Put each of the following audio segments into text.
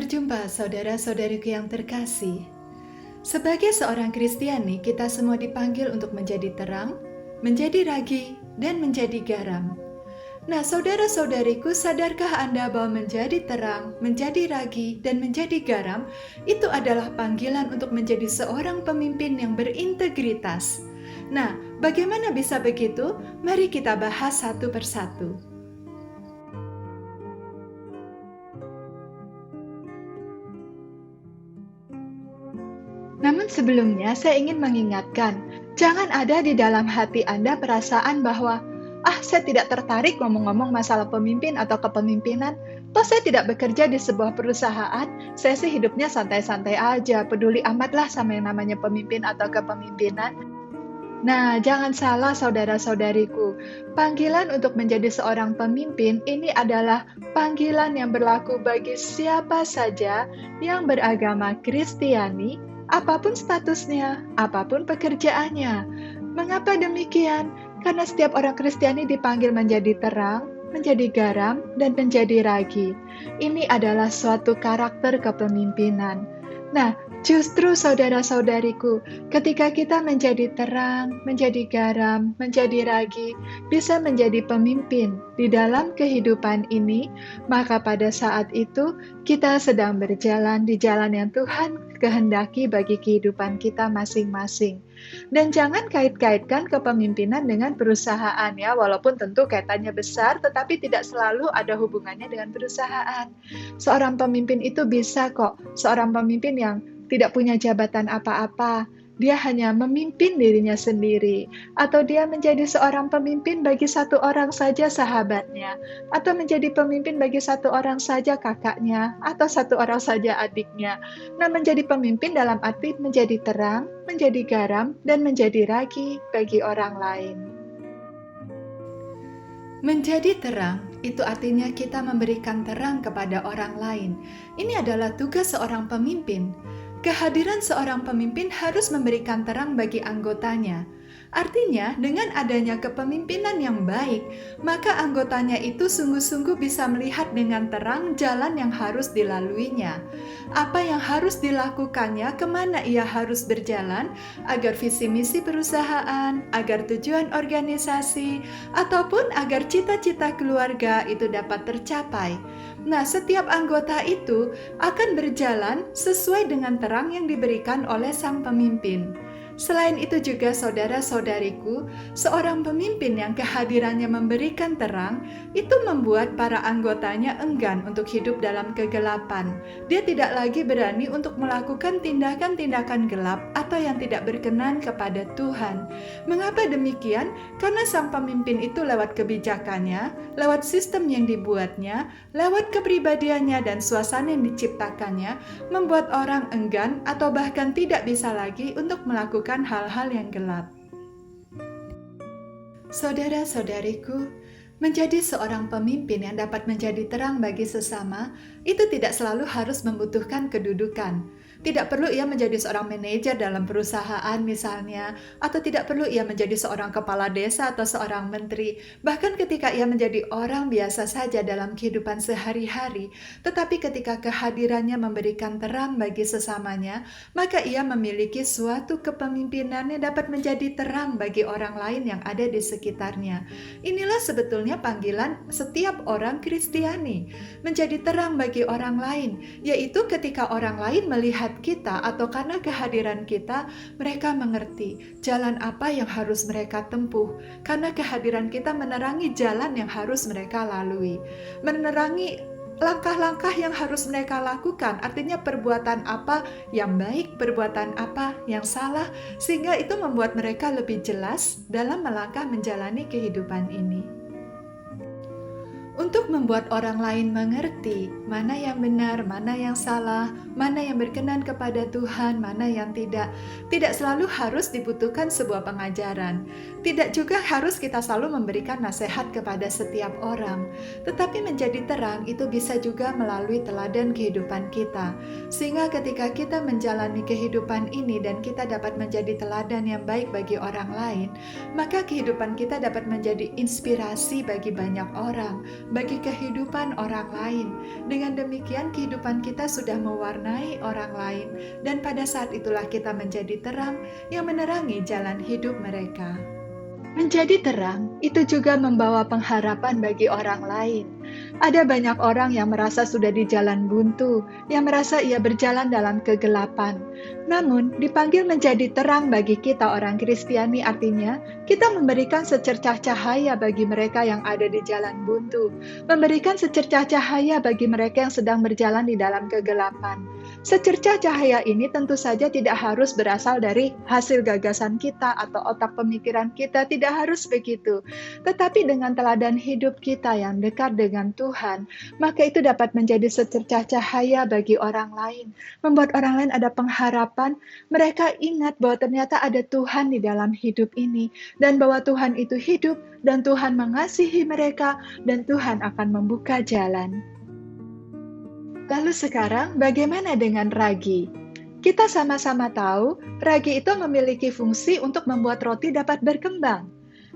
Berjumpa saudara-saudariku yang terkasih. Sebagai seorang Kristiani, kita semua dipanggil untuk menjadi terang, menjadi ragi, dan menjadi garam. Nah, saudara-saudariku, sadarkah Anda bahwa menjadi terang, menjadi ragi, dan menjadi garam itu adalah panggilan untuk menjadi seorang pemimpin yang berintegritas? Nah, bagaimana bisa begitu? Mari kita bahas satu persatu. Namun sebelumnya saya ingin mengingatkan, jangan ada di dalam hati Anda perasaan bahwa, saya tidak tertarik ngomong-ngomong masalah pemimpin atau kepemimpinan, toh saya tidak bekerja di sebuah perusahaan, saya sih hidupnya santai-santai aja, peduli amatlah sama yang namanya pemimpin atau kepemimpinan. Nah, jangan salah saudara-saudariku, panggilan untuk menjadi seorang pemimpin ini adalah panggilan yang berlaku bagi siapa saja yang beragama Kristiani, apapun statusnya, apapun pekerjaannya. Mengapa demikian? Karena setiap orang Kristiani dipanggil menjadi terang, menjadi garam, dan menjadi ragi. Ini adalah suatu karakter kepemimpinan. Nah, justru saudara-saudariku, ketika kita menjadi terang, menjadi garam, menjadi ragi, bisa menjadi pemimpin di dalam kehidupan ini, maka pada saat itu kita sedang berjalan di jalan yang Tuhan kehendaki bagi kehidupan kita masing-masing. Dan jangan kait-kaitkan kepemimpinan dengan perusahaan ya, walaupun tentu kaitannya besar, tetapi tidak selalu ada hubungannya dengan perusahaan. Seorang pemimpin itu bisa kok, seorang pemimpin yang tidak punya jabatan apa-apa, dia hanya memimpin dirinya sendiri, atau dia menjadi seorang pemimpin bagi satu orang saja sahabatnya, atau menjadi pemimpin bagi satu orang saja kakaknya, atau satu orang saja adiknya. Nah, menjadi pemimpin dalam arti menjadi terang, menjadi garam, dan menjadi ragi bagi orang lain. Menjadi terang, itu artinya kita memberikan terang kepada orang lain. Ini adalah tugas seorang pemimpin. Kehadiran seorang pemimpin harus memberikan terang bagi anggotanya. Artinya, dengan adanya kepemimpinan yang baik, maka anggotanya itu sungguh-sungguh bisa melihat dengan terang jalan yang harus dilaluinya. Apa yang harus dilakukannya, kemana ia harus berjalan, agar visi misi perusahaan, agar tujuan organisasi, ataupun agar cita-cita keluarga itu dapat tercapai. Nah, setiap anggota itu akan berjalan sesuai dengan terang yang diberikan oleh sang pemimpin. Selain itu juga saudara-saudariku, seorang pemimpin yang kehadirannya memberikan terang, itu membuat para anggotanya enggan untuk hidup dalam kegelapan. Dia tidak lagi berani untuk melakukan tindakan-tindakan gelap atau yang tidak berkenan kepada Tuhan. Mengapa demikian? Karena sang pemimpin itu lewat kebijakannya, lewat sistem yang dibuatnya, lewat kepribadiannya dan suasana yang diciptakannya, membuat orang enggan atau bahkan tidak bisa lagi untuk melakukan hal-hal yang gelap. Saudara-saudariku, menjadi seorang pemimpin yang dapat menjadi terang bagi sesama, itu tidak selalu harus membutuhkan kedudukan. Tidak perlu ia menjadi seorang manajer dalam perusahaan misalnya, atau tidak perlu ia menjadi seorang kepala desa atau seorang menteri. Bahkan ketika ia menjadi orang biasa saja dalam kehidupan sehari-hari, tetapi ketika kehadirannya memberikan terang bagi sesamanya, maka ia memiliki suatu kepemimpinan yang dapat menjadi terang bagi orang lain yang ada di sekitarnya. Inilah sebetulnya panggilan setiap orang Kristiani, menjadi terang bagi orang lain, yaitu ketika orang lain melihat kita atau karena kehadiran kita, mereka mengerti jalan apa yang harus mereka tempuh, karena kehadiran kita menerangi jalan yang harus mereka lalui, menerangi langkah-langkah yang harus mereka lakukan, artinya perbuatan apa yang baik, perbuatan apa yang salah, sehingga itu membuat mereka lebih jelas dalam melangkah menjalani kehidupan ini. Untuk membuat orang lain mengerti mana yang benar, mana yang salah, mana yang berkenan kepada Tuhan, mana yang tidak selalu harus dibutuhkan sebuah pengajaran. Tidak juga harus kita selalu memberikan nasihat kepada setiap orang. Tetapi menjadi terang itu bisa juga melalui teladan kehidupan kita. Sehingga ketika kita menjalani kehidupan ini dan kita dapat menjadi teladan yang baik bagi orang lain, maka kehidupan kita dapat menjadi inspirasi bagi banyak orang. bagi kehidupan orang lain. Dengan demikian kehidupan kita sudah mewarnai orang lain, dan pada saat itulah kita menjadi terang yang menerangi jalan hidup mereka. Menjadi terang itu juga membawa pengharapan bagi orang lain. Ada banyak orang yang merasa sudah di jalan buntu, yang merasa ia berjalan dalam kegelapan. Namun, dipanggil menjadi terang bagi kita orang Kristiani artinya kita memberikan secercah cahaya bagi mereka yang ada di jalan buntu, memberikan secercah cahaya bagi mereka yang sedang berjalan di dalam kegelapan. Secercah cahaya ini tentu saja tidak harus berasal dari hasil gagasan kita atau otak pemikiran kita, tidak harus begitu. Tetapi dengan teladan hidup kita yang dekat dengan Tuhan, maka itu dapat menjadi secercah cahaya bagi orang lain, membuat orang lain ada pengharapan, mereka ingat bahwa ternyata ada Tuhan di dalam hidup ini, dan bahwa Tuhan itu hidup, dan Tuhan mengasihi mereka, dan Tuhan akan membuka jalan. Lalu sekarang bagaimana dengan ragi? Kita sama-sama tahu ragi itu memiliki fungsi untuk membuat roti dapat berkembang.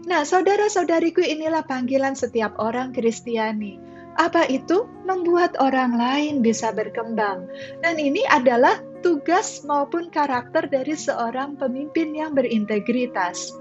Nah, saudara-saudariku, inilah panggilan setiap orang Kristiani. Apa itu? Membuat orang lain bisa berkembang. Dan ini adalah tugas maupun karakter dari seorang pemimpin yang berintegritas.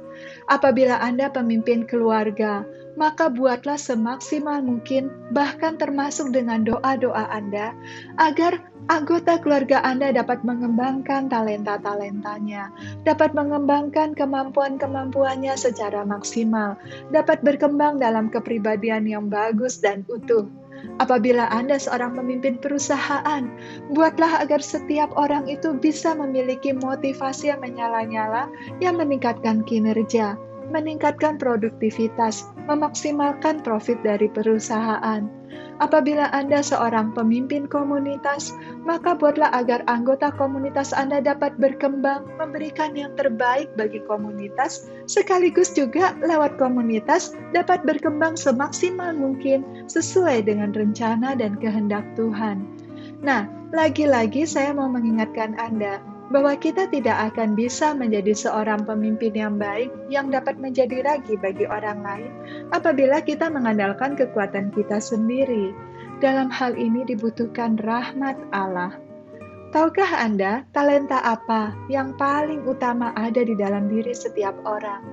Apabila Anda pemimpin keluarga, maka buatlah semaksimal mungkin, bahkan termasuk dengan doa-doa Anda, agar anggota keluarga Anda dapat mengembangkan talenta-talentanya, dapat mengembangkan kemampuan-kemampuannya secara maksimal, dapat berkembang dalam kepribadian yang bagus dan utuh. Apabila Anda seorang pemimpin perusahaan, buatlah agar setiap orang itu bisa memiliki motivasi yang menyala-nyala, yang meningkatkan kinerja, meningkatkan produktivitas, memaksimalkan profit dari perusahaan. Apabila Anda seorang pemimpin komunitas, maka buatlah agar anggota komunitas Anda dapat berkembang, memberikan yang terbaik bagi komunitas, sekaligus juga lewat komunitas dapat berkembang semaksimal mungkin sesuai dengan rencana dan kehendak Tuhan. Nah, lagi-lagi saya mau mengingatkan Anda bahwa kita tidak akan bisa menjadi seorang pemimpin yang baik yang dapat menjadi ragi bagi orang lain apabila kita mengandalkan kekuatan kita sendiri. Dalam hal ini dibutuhkan rahmat Allah. Tahukah Anda talenta apa yang paling utama ada di dalam diri setiap orang?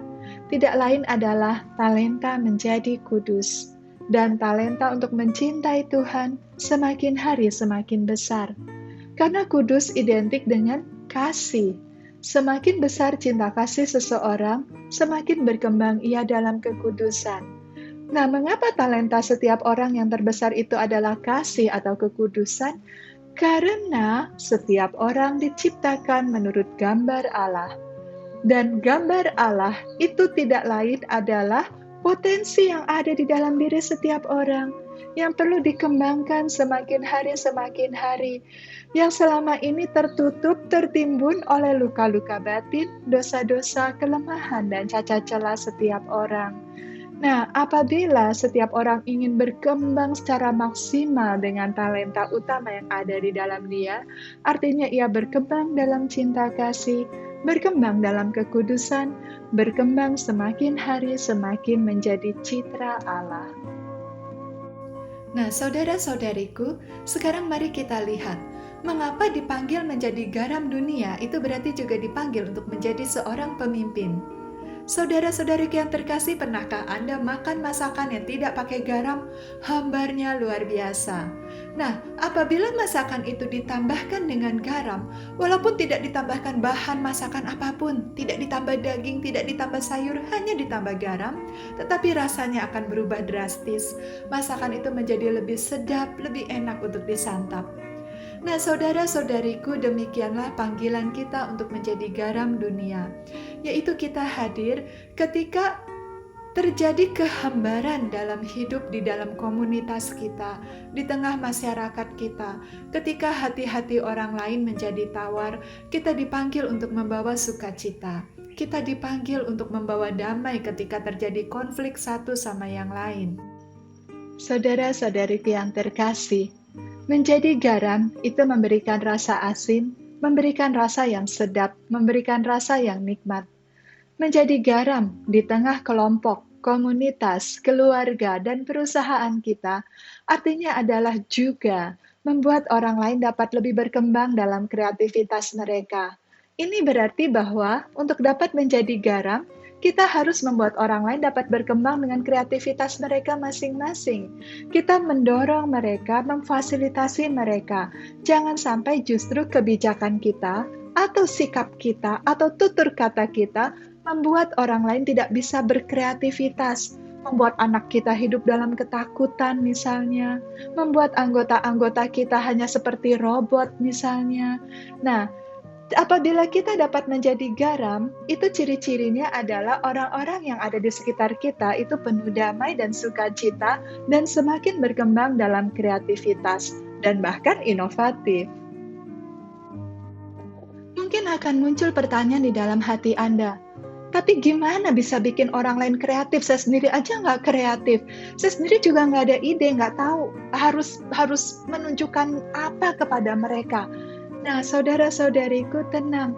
Tidak lain adalah talenta menjadi kudus dan talenta untuk mencintai Tuhan semakin hari semakin besar. Karena kudus identik dengan kasih. Semakin besar cinta kasih seseorang, semakin berkembang ia dalam kekudusan. Nah, mengapa talenta setiap orang yang terbesar itu adalah kasih atau kekudusan? Karena setiap orang diciptakan menurut gambar Allah. Dan gambar Allah itu tidak lain adalah potensi yang ada di dalam diri setiap orang, yang perlu dikembangkan semakin hari, yang selama ini tertutup, tertimbun oleh luka-luka batin, dosa-dosa, kelemahan, dan cacat celah setiap orang. Nah, apabila setiap orang ingin berkembang secara maksimal dengan talenta utama yang ada di dalam dia, artinya ia berkembang dalam cinta kasih, berkembang dalam kekudusan, berkembang semakin hari semakin menjadi citra Allah. Nah, saudara-saudariku, sekarang mari kita lihat, mengapa dipanggil menjadi garam dunia, itu berarti juga dipanggil untuk menjadi seorang pemimpin. Saudara-saudariku yang terkasih, pernahkah Anda makan masakan yang tidak pakai garam? Hambarnya luar biasa. Nah, apabila masakan itu ditambahkan dengan garam, walaupun tidak ditambahkan bahan masakan apapun, tidak ditambah daging, tidak ditambah sayur, hanya ditambah garam, tetapi rasanya akan berubah drastis. Masakan itu menjadi lebih sedap, lebih enak untuk disantap. Nah, saudara-saudariku, demikianlah panggilan kita untuk menjadi garam dunia, yaitu kita hadir ketika terjadi kehambaran dalam hidup di dalam komunitas kita, di tengah masyarakat kita. Ketika hati-hati orang lain menjadi tawar, kita dipanggil untuk membawa sukacita. Kita dipanggil untuk membawa damai ketika terjadi konflik satu sama yang lain. Saudara-saudariku yang terkasih, menjadi garam itu memberikan rasa asin, memberikan rasa yang sedap, memberikan rasa yang nikmat. Menjadi garam di tengah kelompok, komunitas, keluarga, dan perusahaan kita, artinya adalah juga membuat orang lain dapat lebih berkembang dalam kreativitas mereka. Ini berarti bahwa untuk dapat menjadi garam, kita harus membuat orang lain dapat berkembang dengan kreativitas mereka masing-masing. Kita mendorong mereka, memfasilitasi mereka. Jangan sampai justru kebijakan kita, atau sikap kita, atau tutur kata kita membuat orang lain tidak bisa berkreativitas, membuat anak kita hidup dalam ketakutan misalnya, membuat anggota-anggota kita hanya seperti robot misalnya. Nah, apabila kita dapat menjadi garam, itu ciri-cirinya adalah orang-orang yang ada di sekitar kita itu penuh damai dan sukacita dan semakin berkembang dalam kreativitas dan bahkan inovatif. Mungkin akan muncul pertanyaan di dalam hati Anda, tapi gimana bisa bikin orang lain kreatif? Saya sendiri aja nggak kreatif. Saya sendiri juga nggak ada ide, nggak tahu harus menunjukkan apa kepada mereka. Nah, saudara-saudariku, tenang.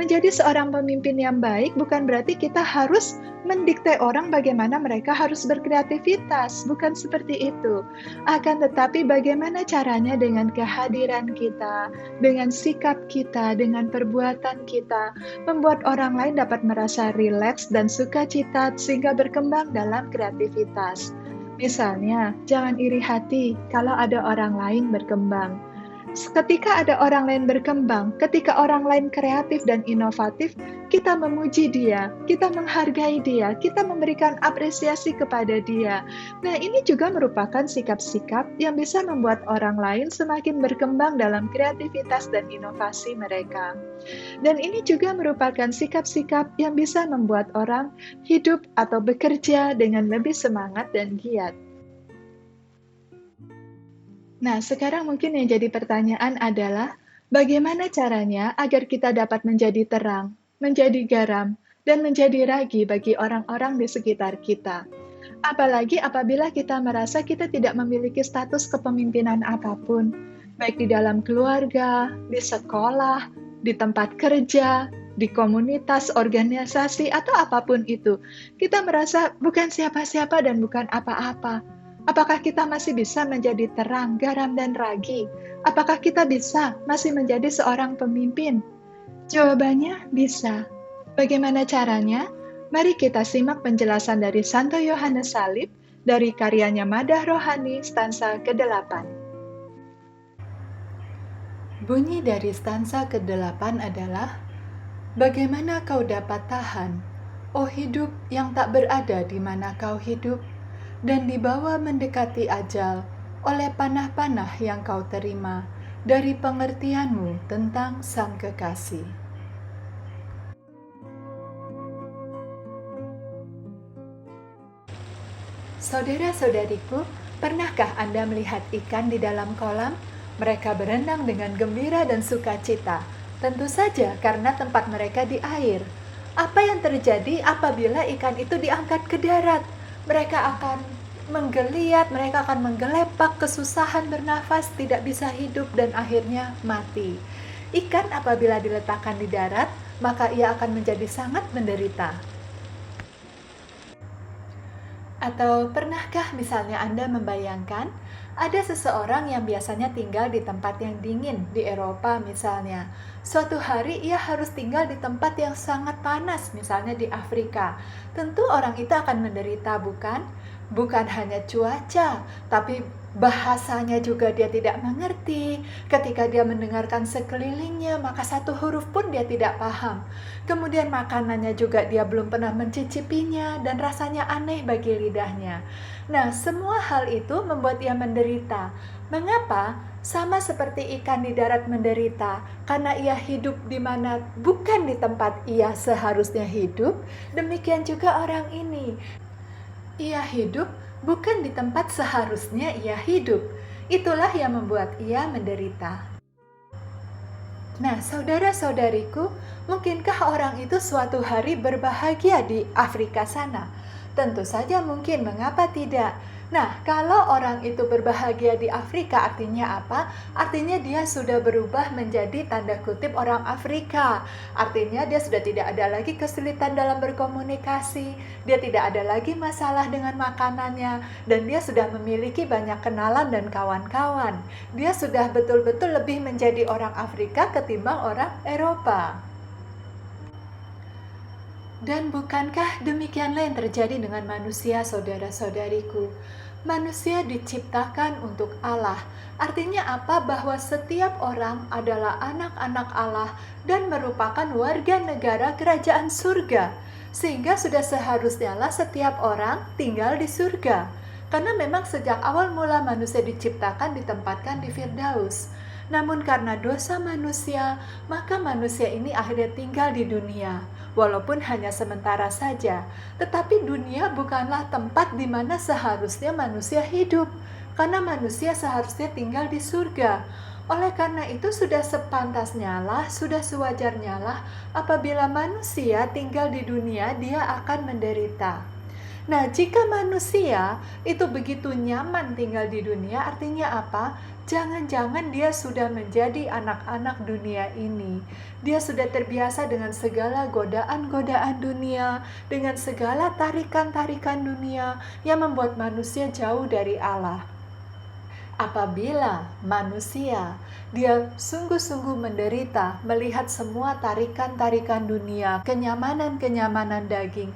Menjadi seorang pemimpin yang baik bukan berarti kita harus mendikte orang bagaimana mereka harus berkreativitas. Bukan seperti itu. Akan tetapi bagaimana caranya dengan kehadiran kita, dengan sikap kita, dengan perbuatan kita, membuat orang lain dapat merasa rileks dan sukacita sehingga berkembang dalam kreativitas. Misalnya, jangan iri hati kalau ada orang lain berkembang. Ketika ada orang lain berkembang, ketika orang lain kreatif dan inovatif, kita memuji dia, kita menghargai dia, kita memberikan apresiasi kepada dia. Nah, ini juga merupakan sikap-sikap yang bisa membuat orang lain semakin berkembang dalam kreativitas dan inovasi mereka. Dan ini juga merupakan sikap-sikap yang bisa membuat orang hidup atau bekerja dengan lebih semangat dan giat. Nah, sekarang mungkin yang jadi pertanyaan adalah, bagaimana caranya agar kita dapat menjadi terang, menjadi garam, dan menjadi ragi bagi orang-orang di sekitar kita? Apalagi apabila kita merasa kita tidak memiliki status kepemimpinan apapun, baik di dalam keluarga, di sekolah, di tempat kerja, di komunitas, organisasi, atau apapun itu. Kita merasa bukan siapa-siapa dan bukan apa-apa. Apakah kita masih bisa menjadi terang, garam, dan ragi? Apakah kita bisa masih menjadi seorang pemimpin? Jawabannya bisa. Bagaimana caranya? Mari kita simak penjelasan dari Santo Yohanes Salib dari karyanya Madah Rohani stansa ke-8. Bunyi dari stansa ke-8 adalah, bagaimana kau dapat tahan, oh hidup yang tak berada di mana kau hidup, dan dibawa mendekati ajal oleh panah-panah yang kau terima dari pengertianmu tentang Sang Kekasih. Saudara-saudariku, pernahkah Anda melihat ikan di dalam kolam? Mereka berenang dengan gembira dan sukacita, tentu saja karena tempat mereka di air. Apa yang terjadi apabila ikan itu diangkat ke darat? Mereka akan menggeliat, mereka akan menggelepak, kesusahan bernafas, tidak bisa hidup, dan akhirnya mati. Ikan apabila diletakkan di darat, maka ia akan menjadi sangat menderita. Atau pernahkah misalnya Anda membayangkan ada seseorang yang biasanya tinggal di tempat yang dingin di Eropa misalnya. Suatu hari ia harus tinggal di tempat yang sangat panas, misalnya di Afrika. Tentu orang itu akan menderita, bukan? Bukan hanya cuaca, tapi bahasanya juga dia tidak mengerti. Ketika dia mendengarkan sekelilingnya, maka satu huruf pun dia tidak paham. Kemudian makanannya juga dia belum pernah mencicipinya dan rasanya aneh bagi lidahnya. Nah, semua hal itu membuat ia menderita. Mengapa? Sama seperti ikan di darat menderita, karena ia hidup di mana bukan di tempat ia seharusnya hidup. Demikian juga orang ini. Ia hidup bukan di tempat seharusnya ia hidup. Itulah yang membuat ia menderita. Nah, saudara-saudariku, mungkinkah orang itu suatu hari berbahagia di Afrika sana? Tentu saja mungkin, mengapa tidak? Nah, kalau orang itu berbahagia di Afrika, artinya apa? Artinya dia sudah berubah menjadi tanda kutip orang Afrika. Artinya dia sudah tidak ada lagi kesulitan dalam berkomunikasi, dia tidak ada lagi masalah dengan makanannya, dan dia sudah memiliki banyak kenalan dan kawan-kawan. Dia sudah betul-betul lebih menjadi orang Afrika ketimbang orang Eropa. Dan bukankah demikianlah yang terjadi dengan manusia, saudara-saudariku? Manusia diciptakan untuk Allah. Artinya apa? Bahwa setiap orang adalah anak-anak Allah dan merupakan warga negara kerajaan surga. Sehingga sudah seharusnya lah setiap orang tinggal di surga. Karena memang sejak awal mula manusia diciptakan ditempatkan di Firdaus. Namun karena dosa manusia, maka manusia ini akhirnya tinggal di dunia. Walaupun hanya sementara saja, tetapi dunia bukanlah tempat di mana seharusnya manusia hidup, karena manusia seharusnya tinggal di surga. Oleh karena itu sudah sepantasnya lah, sudah sewajarnya lah apabila manusia tinggal di dunia, dia akan menderita. Nah, jika manusia itu begitu nyaman tinggal di dunia, artinya apa? Jangan-jangan dia sudah menjadi anak-anak dunia ini. Dia sudah terbiasa dengan segala godaan-godaan dunia, dengan segala tarikan-tarikan dunia yang membuat manusia jauh dari Allah. Apabila manusia dia sungguh-sungguh menderita melihat semua tarikan-tarikan dunia, kenyamanan-kenyamanan daging,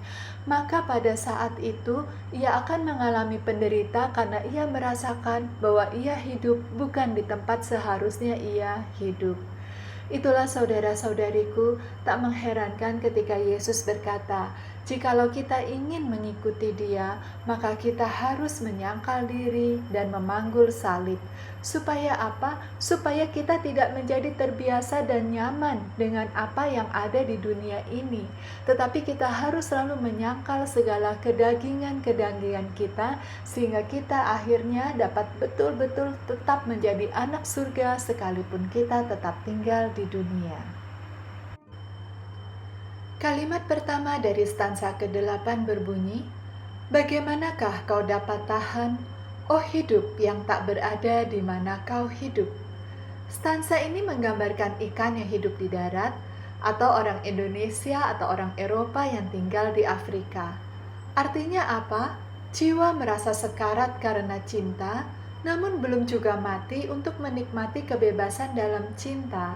maka pada saat itu ia akan mengalami penderita karena ia merasakan bahwa ia hidup bukan di tempat seharusnya ia hidup. Itulah saudara-saudariku, tak mengherankan ketika Yesus berkata, "Jikalau kita ingin mengikuti Dia, maka kita harus menyangkal diri dan memanggul salib." Supaya apa? Supaya kita tidak menjadi terbiasa dan nyaman dengan apa yang ada di dunia ini. Tetapi kita harus selalu menyangkal segala kedagingan-kedagingan kita, sehingga kita akhirnya dapat betul-betul tetap menjadi anak surga sekalipun kita tetap tinggal di dunia. Kalimat pertama dari stansa ke-8 berbunyi, "Bagaimanakah kau dapat tahan, oh hidup yang tak berada di mana kau hidup?" Stansa ini menggambarkan ikan yang hidup di darat, atau orang Indonesia atau orang Eropa yang tinggal di Afrika. Artinya apa? Jiwa merasa sekarat karena cinta, namun belum juga mati untuk menikmati kebebasan dalam cinta.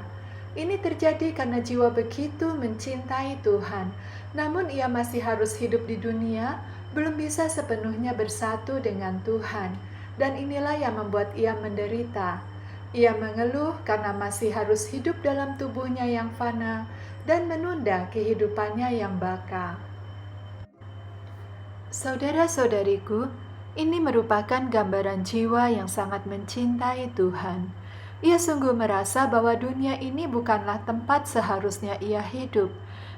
Ini terjadi karena jiwa begitu mencintai Tuhan, namun ia masih harus hidup di dunia, belum bisa sepenuhnya bersatu dengan Tuhan. Dan inilah yang membuat ia menderita. Ia mengeluh karena masih harus hidup dalam tubuhnya yang fana dan menunda kehidupannya yang baka. Saudara-saudariku, ini merupakan gambaran jiwa yang sangat mencintai Tuhan. Ia sungguh merasa bahwa dunia ini bukanlah tempat seharusnya ia hidup,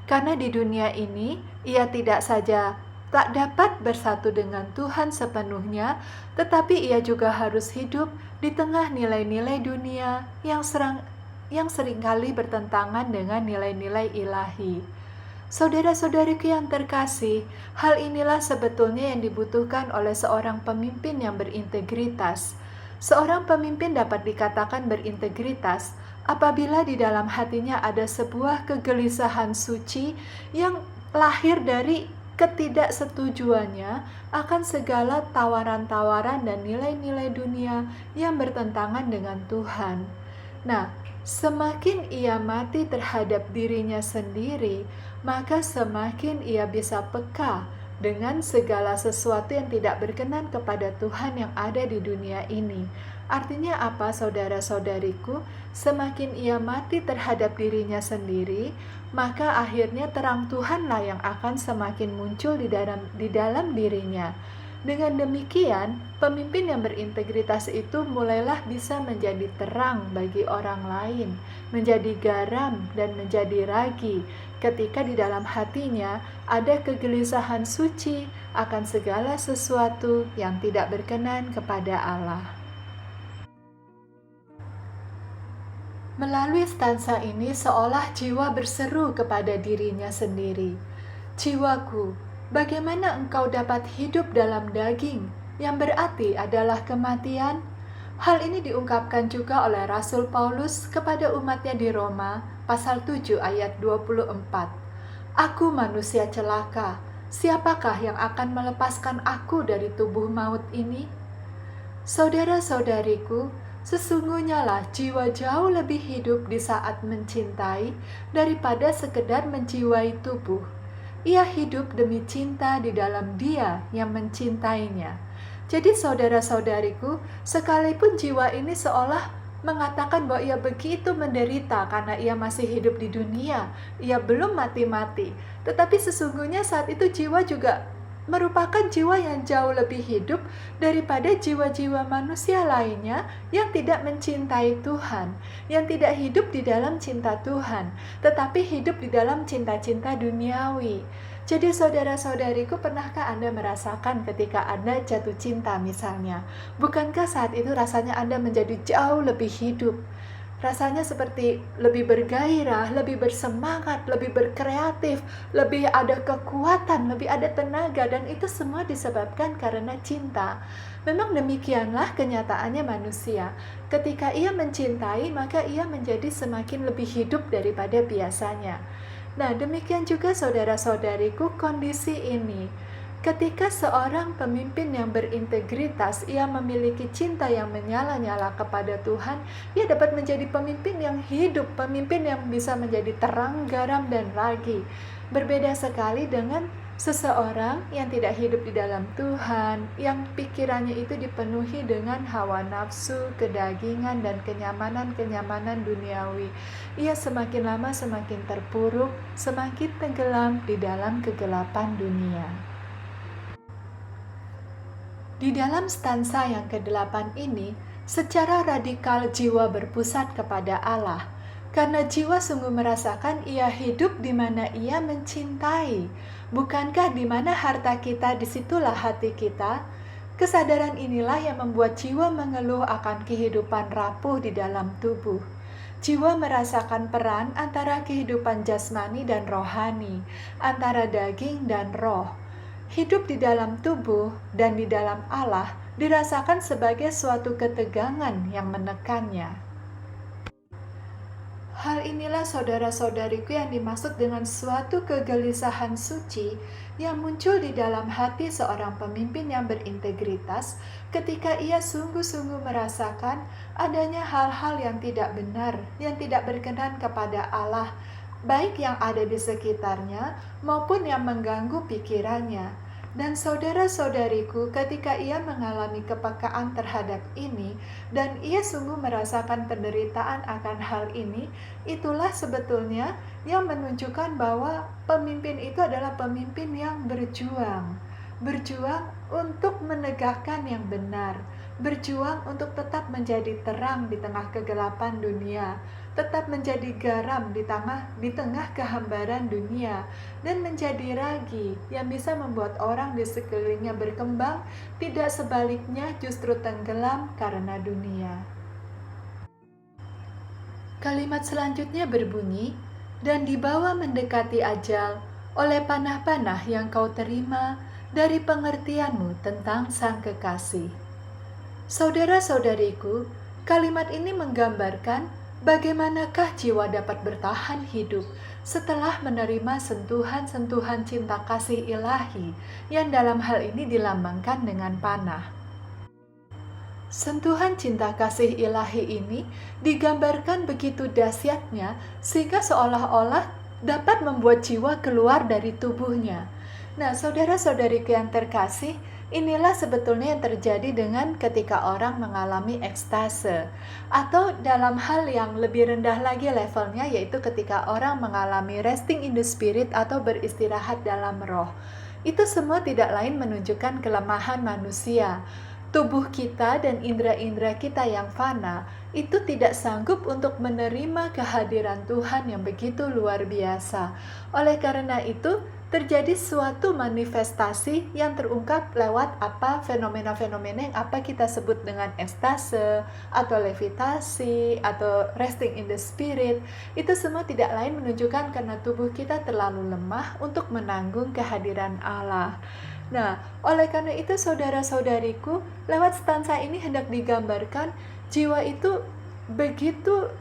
karena di dunia ini ia tidak saja tak dapat bersatu dengan Tuhan sepenuhnya, tetapi ia juga harus hidup di tengah nilai-nilai dunia yang seringkali bertentangan dengan nilai-nilai ilahi. Saudara-saudariku yang terkasih, hal inilah sebetulnya yang dibutuhkan oleh seorang pemimpin yang berintegritas. Seorang pemimpin dapat dikatakan berintegritas apabila di dalam hatinya ada sebuah kegelisahan suci yang lahir dari ketidaksetujuannya akan segala tawaran-tawaran dan nilai-nilai dunia yang bertentangan dengan Tuhan. Nah, semakin ia mati terhadap dirinya sendiri, maka semakin ia bisa peka dengan segala sesuatu yang tidak berkenan kepada Tuhan yang ada di dunia ini. Artinya apa, saudara-saudariku? Semakin ia mati terhadap dirinya sendiri, maka akhirnya terang Tuhanlah yang akan semakin muncul di dalam dirinya. Dengan demikian, pemimpin yang berintegritas itu mulailah bisa menjadi terang bagi orang lain, menjadi garam dan menjadi ragi, ketika di dalam hatinya ada kegelisahan suci akan segala sesuatu yang tidak berkenan kepada Allah. Melalui stansa ini seolah jiwa berseru kepada dirinya sendiri, "Jiwaku, Bagaimana engkau dapat hidup dalam daging, yang berarti adalah kematian? Hal ini diungkapkan juga oleh Rasul Paulus kepada umatnya di Roma, pasal 7 ayat 24. Aku manusia celaka, siapakah yang akan melepaskan aku dari tubuh maut ini? Saudara-saudariku, sesungguhnya lah jiwa jauh lebih hidup di saat mencintai daripada sekedar menjiwai tubuh. Ia hidup demi cinta di dalam Dia yang mencintainya. Jadi saudara-saudariku, sekalipun jiwa ini seolah mengatakan bahwa ia begitu menderita karena ia masih hidup di dunia, ia belum mati-mati. Tetapi sesungguhnya saat itu jiwa juga merupakan jiwa yang jauh lebih hidup daripada jiwa-jiwa manusia lainnya yang tidak mencintai Tuhan, yang tidak hidup di dalam cinta Tuhan, tetapi hidup di dalam cinta-cinta duniawi. Jadi saudara-saudariku, pernahkah Anda merasakan ketika Anda jatuh cinta misalnya? Bukankah saat itu rasanya Anda menjadi jauh lebih hidup? Rasanya seperti lebih bergairah, lebih bersemangat, lebih berkreatif, lebih ada kekuatan, lebih ada tenaga, dan itu semua disebabkan karena cinta. Memang demikianlah kenyataannya manusia. Ketika ia mencintai, maka ia menjadi semakin lebih hidup daripada biasanya. Nah, demikian juga saudara-saudariku, kondisi ini. Ketika seorang pemimpin yang berintegritas, ia memiliki cinta yang menyala-nyala kepada Tuhan, ia dapat menjadi pemimpin yang hidup, pemimpin yang bisa menjadi terang, garam, dan ragi. Berbeda sekali dengan seseorang yang tidak hidup di dalam Tuhan, yang pikirannya itu dipenuhi dengan hawa nafsu, kedagingan, dan kenyamanan-kenyamanan duniawi. Ia semakin lama semakin terpuruk, semakin tenggelam di dalam kegelapan dunia. Di dalam stansa yang ke-8 ini, secara radikal jiwa berpusat kepada Allah, karena jiwa sungguh merasakan ia hidup di mana ia mencintai. Bukankah di mana harta kita, disitulah hati kita? Kesadaran inilah yang membuat jiwa mengeluh akan kehidupan rapuh di dalam tubuh. Jiwa merasakan peran antara kehidupan jasmani dan rohani, antara daging dan roh. Hidup di dalam tubuh dan di dalam Allah dirasakan sebagai suatu ketegangan yang menekannya. Hal inilah saudara-saudariku yang dimaksud dengan suatu kegelisahan suci yang muncul di dalam hati seorang pemimpin yang berintegritas ketika ia sungguh-sungguh merasakan adanya hal-hal yang tidak benar, yang tidak berkenan kepada Allah, baik yang ada di sekitarnya maupun yang mengganggu pikirannya. Dan saudara-saudariku, ketika ia mengalami kepekaan terhadap ini dan ia sungguh merasakan penderitaan akan hal ini, itulah sebetulnya yang menunjukkan bahwa pemimpin itu adalah pemimpin yang berjuang untuk menegakkan yang benar, berjuang untuk tetap menjadi terang di tengah kegelapan dunia, tetap menjadi garam di tengah kehambaran dunia, dan menjadi ragi yang bisa membuat orang di sekelilingnya berkembang, tidak sebaliknya justru tenggelam karena dunia. Kalimat selanjutnya berbunyi, dan dibawa mendekati ajal oleh panah-panah yang kau terima dari pengertianmu tentang Sang Kekasih. Saudara-saudariku, kalimat ini menggambarkan bagaimanakah jiwa dapat bertahan hidup setelah menerima sentuhan-sentuhan cinta kasih ilahi yang dalam hal ini dilambangkan dengan panah. Sentuhan cinta kasih ilahi ini digambarkan begitu dahsyatnya sehingga seolah-olah dapat membuat jiwa keluar dari tubuhnya. Nah, saudara-saudariku yang terkasih, inilah sebetulnya yang terjadi dengan ketika orang mengalami ekstase, atau dalam hal yang lebih rendah lagi levelnya, yaitu ketika orang mengalami resting in the spirit atau beristirahat dalam roh. Itu semua tidak lain menunjukkan kelemahan manusia. Tubuh kita dan indera-indera kita yang fana itu tidak sanggup untuk menerima kehadiran Tuhan yang begitu luar biasa. Oleh karena itu, terjadi suatu manifestasi yang terungkap lewat fenomena-fenomena yang kita sebut dengan ekstase atau levitasi atau resting in the spirit. Itu semua tidak lain menunjukkan karena tubuh kita terlalu lemah untuk menanggung kehadiran Allah. Nah, oleh karena itu saudara-saudariku, lewat stansa ini hendak digambarkan jiwa itu begitu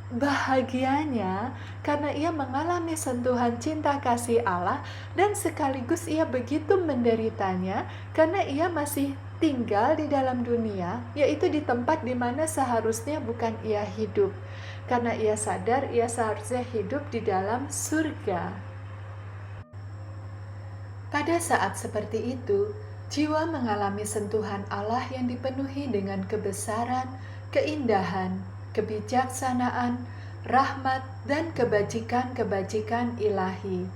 bahagianya karena ia mengalami sentuhan cinta kasih Allah, dan sekaligus ia begitu menderitanya karena ia masih tinggal di dalam dunia, yaitu di tempat di mana seharusnya bukan ia hidup, karena ia sadar ia seharusnya hidup di dalam surga. Pada saat seperti itu, jiwa mengalami sentuhan Allah yang dipenuhi dengan kebesaran, keindahan, kebijaksanaan, rahmat, dan kebajikan-kebajikan ilahi.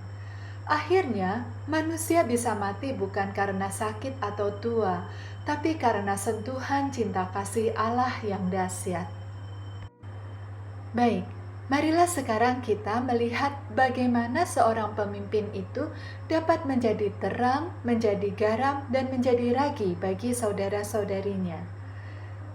Akhirnya, manusia bisa mati bukan karena sakit atau tua, tapi karena sentuhan cinta kasih Allah yang dahsyat. Baik, marilah sekarang kita melihat bagaimana seorang pemimpin itu dapat menjadi terang, menjadi garam, dan menjadi ragi bagi saudara-saudarinya.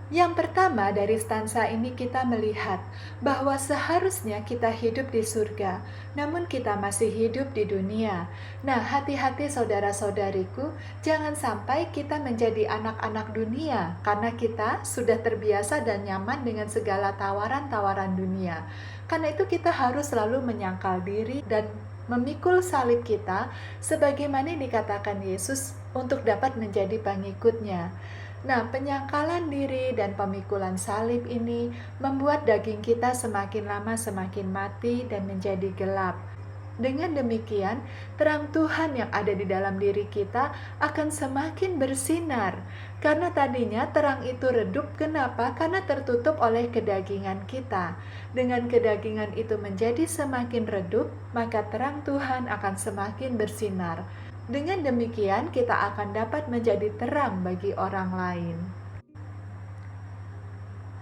Yang pertama, dari stansa ini kita melihat bahwa seharusnya kita hidup di surga, namun kita masih hidup di dunia. Nah, hati-hati saudara-saudariku, jangan sampai kita menjadi anak-anak dunia karena kita sudah terbiasa dan nyaman dengan segala tawaran-tawaran dunia. Karena itu kita harus selalu menyangkal diri dan memikul salib kita sebagaimana dikatakan Yesus untuk dapat menjadi pengikutnya. Nah, penyangkalan diri dan pemikulan salib ini membuat daging kita semakin lama semakin mati dan menjadi gelap. Dengan demikian, terang Tuhan yang ada di dalam diri kita akan semakin bersinar. Karena tadinya terang itu redup, kenapa? Karena tertutup oleh kedagingan kita. Dengan kedagingan itu menjadi semakin redup, maka terang Tuhan akan semakin bersinar. Dengan demikian, kita akan dapat menjadi terang bagi orang lain.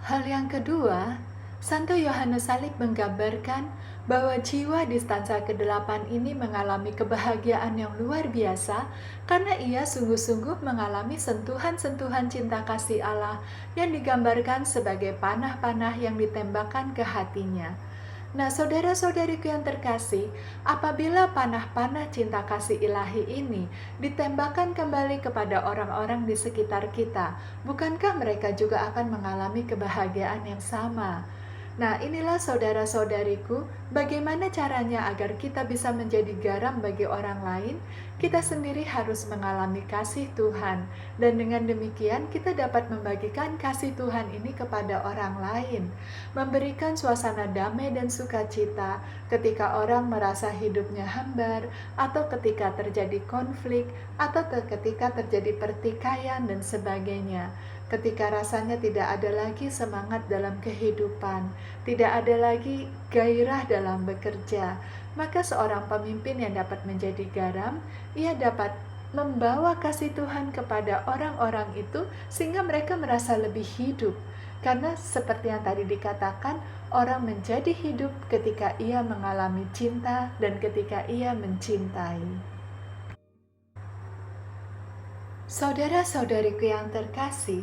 Hal yang kedua, Santo Yohanes Salib menggambarkan bahwa jiwa di stansa ke-8 ini mengalami kebahagiaan yang luar biasa karena ia sungguh-sungguh mengalami sentuhan-sentuhan cinta kasih Allah yang digambarkan sebagai panah-panah yang ditembakkan ke hatinya. Nah, saudara-saudariku yang terkasih, apabila panah-panah cinta kasih ilahi ini ditembakkan kembali kepada orang-orang di sekitar kita, bukankah mereka juga akan mengalami kebahagiaan yang sama? Nah, inilah saudara-saudariku, bagaimana caranya agar kita bisa menjadi garam bagi orang lain? Kita sendiri harus mengalami kasih Tuhan, dan dengan demikian kita dapat membagikan kasih Tuhan ini kepada orang lain, memberikan suasana damai dan sukacita ketika orang merasa hidupnya hambar, atau ketika terjadi konflik, atau ketika terjadi pertikaian dan sebagainya. Ketika rasanya tidak ada lagi semangat dalam kehidupan, tidak ada lagi gairah dalam bekerja, maka seorang pemimpin yang dapat menjadi garam, ia dapat membawa kasih Tuhan kepada orang-orang itu sehingga mereka merasa lebih hidup. Karena seperti yang tadi dikatakan, orang menjadi hidup ketika ia mengalami cinta dan ketika ia mencintai. Saudara-saudariku yang terkasih,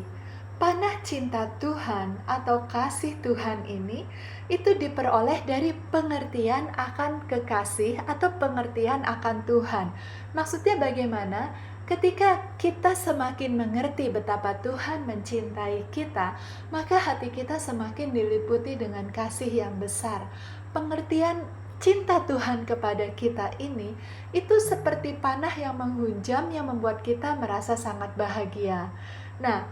panah cinta Tuhan atau kasih Tuhan ini itu diperoleh dari pengertian akan kekasih atau pengertian akan Tuhan. Maksudnya bagaimana? Ketika kita semakin mengerti betapa Tuhan mencintai kita, maka hati kita semakin diliputi dengan kasih yang besar. Pengertian cinta Tuhan kepada kita ini itu seperti panah yang menghunjam yang membuat kita merasa sangat bahagia. Nah,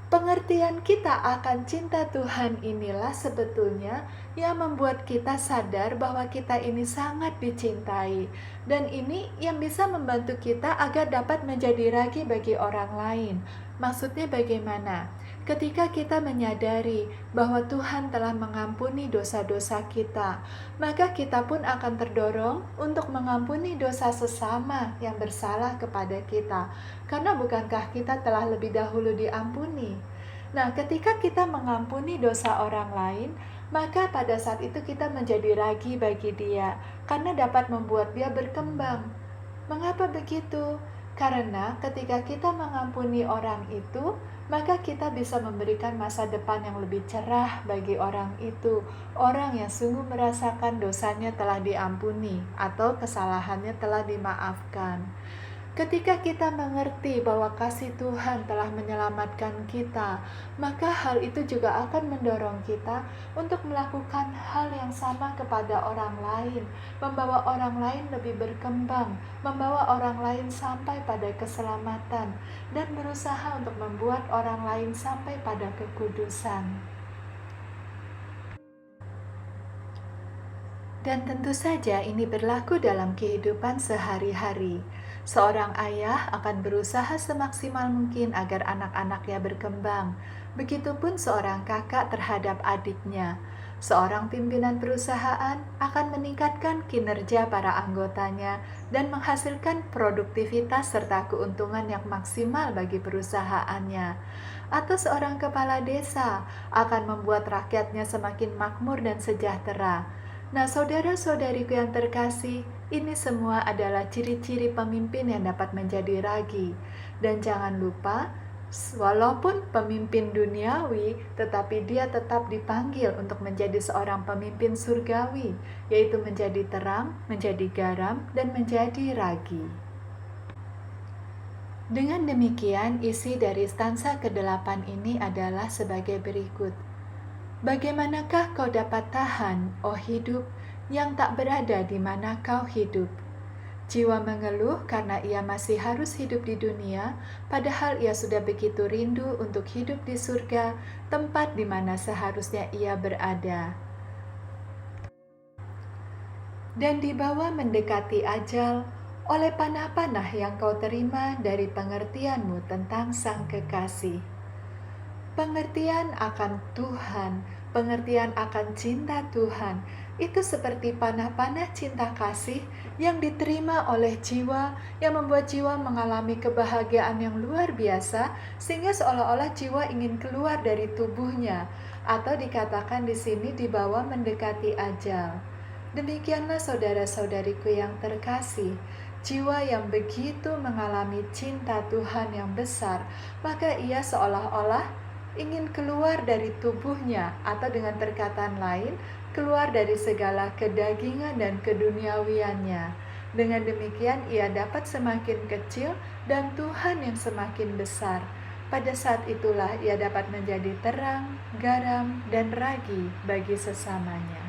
pengertian kita akan cinta Tuhan inilah sebetulnya yang membuat kita sadar bahwa kita ini sangat dicintai, dan ini yang bisa membantu kita agar dapat menjadi ragi bagi orang lain. Maksudnya bagaimana? Ketika kita menyadari bahwa Tuhan telah mengampuni dosa-dosa kita, maka kita pun akan terdorong untuk mengampuni dosa sesama yang bersalah kepada kita. Karena bukankah kita telah lebih dahulu diampuni? Nah, ketika kita mengampuni dosa orang lain, maka pada saat itu kita menjadi ragi bagi dia, karena dapat membuat dia berkembang. Mengapa begitu? Karena ketika kita mengampuni orang itu, maka kita bisa memberikan masa depan yang lebih cerah bagi orang itu. Orang yang sungguh merasakan dosanya telah diampuni atau kesalahannya telah dimaafkan. Ketika kita mengerti bahwa kasih Tuhan telah menyelamatkan kita, maka hal itu juga akan mendorong kita untuk melakukan hal yang sama kepada orang lain, membawa orang lain lebih berkembang, membawa orang lain sampai pada keselamatan, dan berusaha untuk membuat orang lain sampai pada kekudusan. Dan tentu saja ini berlaku dalam kehidupan sehari-hari. Seorang ayah akan berusaha semaksimal mungkin agar anak-anaknya berkembang. Begitupun seorang kakak terhadap adiknya. Seorang pimpinan perusahaan akan meningkatkan kinerja para anggotanya dan menghasilkan produktivitas serta keuntungan yang maksimal bagi perusahaannya. Atau seorang kepala desa akan membuat rakyatnya semakin makmur dan sejahtera. Nah, saudara-saudariku yang terkasih, ini semua adalah ciri-ciri pemimpin yang dapat menjadi ragi. Dan jangan lupa, walaupun pemimpin duniawi, tetapi dia tetap dipanggil untuk menjadi seorang pemimpin surgawi, yaitu menjadi terang, menjadi garam, dan menjadi ragi. Dengan demikian, isi dari stansa ke-8 ini adalah sebagai berikut. Bagaimanakah kau dapat tahan, oh hidup, yang tak berada di mana kau hidup? Jiwa mengeluh karena ia masih harus hidup di dunia, padahal ia sudah begitu rindu untuk hidup di surga, tempat di mana seharusnya ia berada. Dan dibawa mendekati ajal oleh panah-panah yang kau terima dari pengertianmu tentang Sang Kekasih. Pengertian akan Tuhan, pengertian akan cinta Tuhan, itu seperti panah-panah cinta kasih yang diterima oleh jiwa, yang membuat jiwa mengalami kebahagiaan yang luar biasa, sehingga seolah-olah jiwa ingin keluar dari tubuhnya, atau dikatakan di sini dibawa mendekati ajal. Demikianlah saudara-saudariku yang terkasih, jiwa yang begitu mengalami cinta Tuhan yang besar, maka ia seolah-olah ingin keluar dari tubuhnya, atau dengan perkataan lain, keluar dari segala kedagingan dan keduniawiannya. Dengan demikian ia dapat semakin kecil dan Tuhan yang semakin besar. Pada saat itulah ia dapat menjadi terang, garam, dan ragi bagi sesamanya.